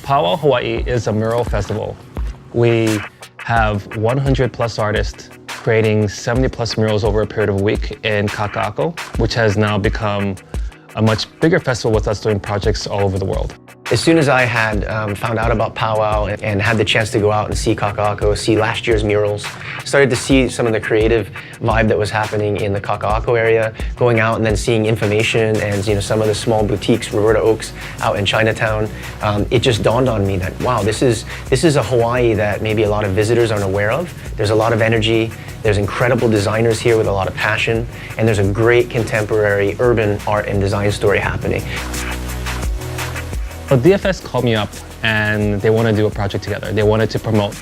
Powwow Hawaii is a mural festival. We have 100 plus artists creating 70 plus murals over a period of a week in Kaka'ako, which has now become a much bigger festival with us doing projects all over the world. As soon as I had found out about Powwow and had the chance to go out and see Kaka'ako, see last year's murals, started to see some of the creative vibe that was happening in the Kaka'ako area, going out and then seeing information and some of the small boutiques, Roberta Oaks out in Chinatown, it just dawned on me that, wow, this is a Hawaii that maybe a lot of visitors aren't aware of. There's a lot of energy, there's incredible designers here with a lot of passion, and there's a great contemporary urban art and design story happening. So DFS called me up and they want to do a project together. They wanted to promote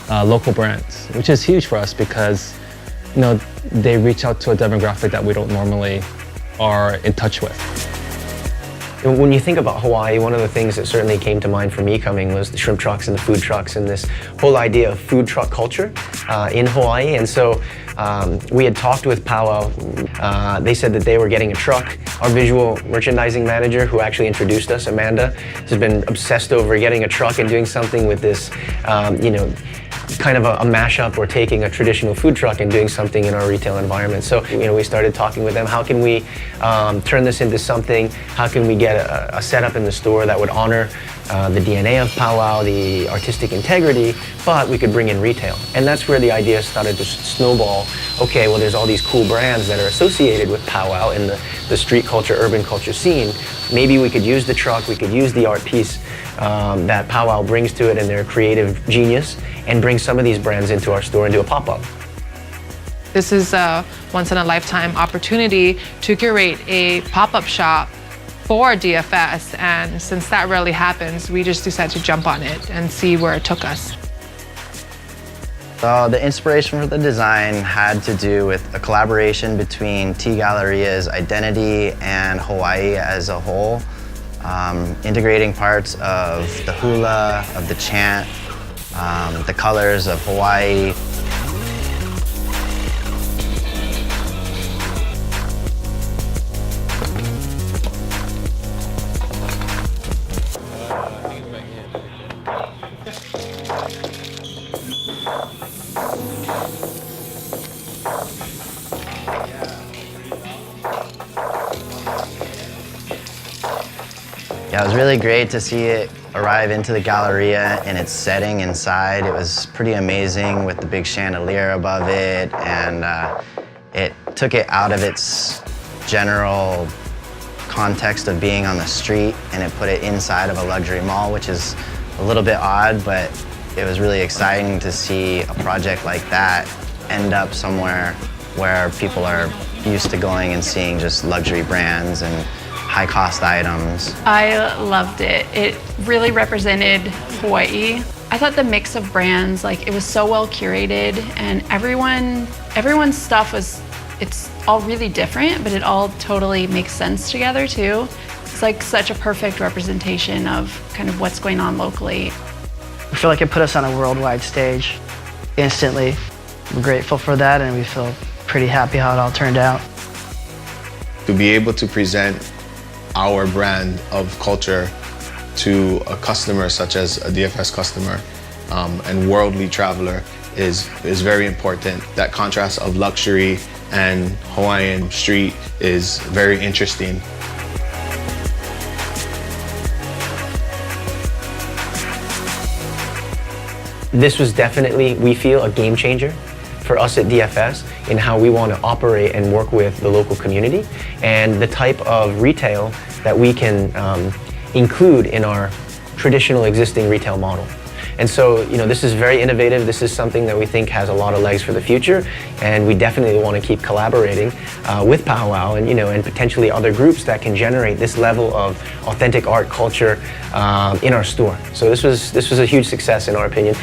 local brands, which is huge for us because they reach out to a demographic that we don't normally are in touch with. When you think about Hawaii, one of the things that certainly came to mind for me coming was the shrimp trucks and the food trucks and this whole idea of food truck culture in Hawaii. And so we had talked with Powwow. They said that they were getting a truck. Our visual merchandising manager, who actually introduced us, Amanda, has been obsessed over getting a truck and doing something with this, kind of a mashup or taking a traditional food truck and doing something in our retail environment. So, we started talking with them. How can we turn this into something? How can we get a setup in the store that would honor the DNA of Powwow, the artistic integrity, but we could bring in retail? And that's where the idea started to snowball. Okay, well, there's all these cool brands that are associated with Powwow in the street culture, urban culture scene. Maybe we could use the truck, we could use the art piece that Powwow brings to it and their creative genius, and bring some of these brands into our store and do a pop-up. This is a once-in-a-lifetime opportunity to curate a pop-up shop for DFS, and since that rarely happens, we just decided to jump on it and see where it took us. So the inspiration for the design had to do with a collaboration between T Galleria's identity and Hawaii as a whole, integrating parts of the hula, of the chant, the colors of Hawaii. Yeah, it was really great to see it arrive into the Galleria in its setting inside. It was pretty amazing with the big chandelier above it, and it took it out of its general context of being on the street, and it put it inside of a luxury mall, which is a little bit odd, but it was really exciting to see a project like that end up somewhere where people are used to going and seeing just luxury brands and high-cost items. I loved it. It really represented Hawaii. I thought the mix of brands, it was so well curated, and everyone's stuff it's all really different, but it all totally makes sense together too. It's such a perfect representation of kind of what's going on locally. I feel like it put us on a worldwide stage instantly. We're grateful for that, and we feel pretty happy how it all turned out. To be able to present our brand of culture to a customer such as a DFS customer and worldly traveler is very important. That contrast of luxury and Hawaiian street is very interesting. This was definitely, we feel, a game changer for us at DFS in how we want to operate and work with the local community and the type of retail that we can include in our traditional existing retail model. And so, this is very innovative. This is something that we think has a lot of legs for the future, and we definitely want to keep collaborating with Powwow and, and potentially other groups that can generate this level of authentic art culture in our store. So this was a huge success in our opinion.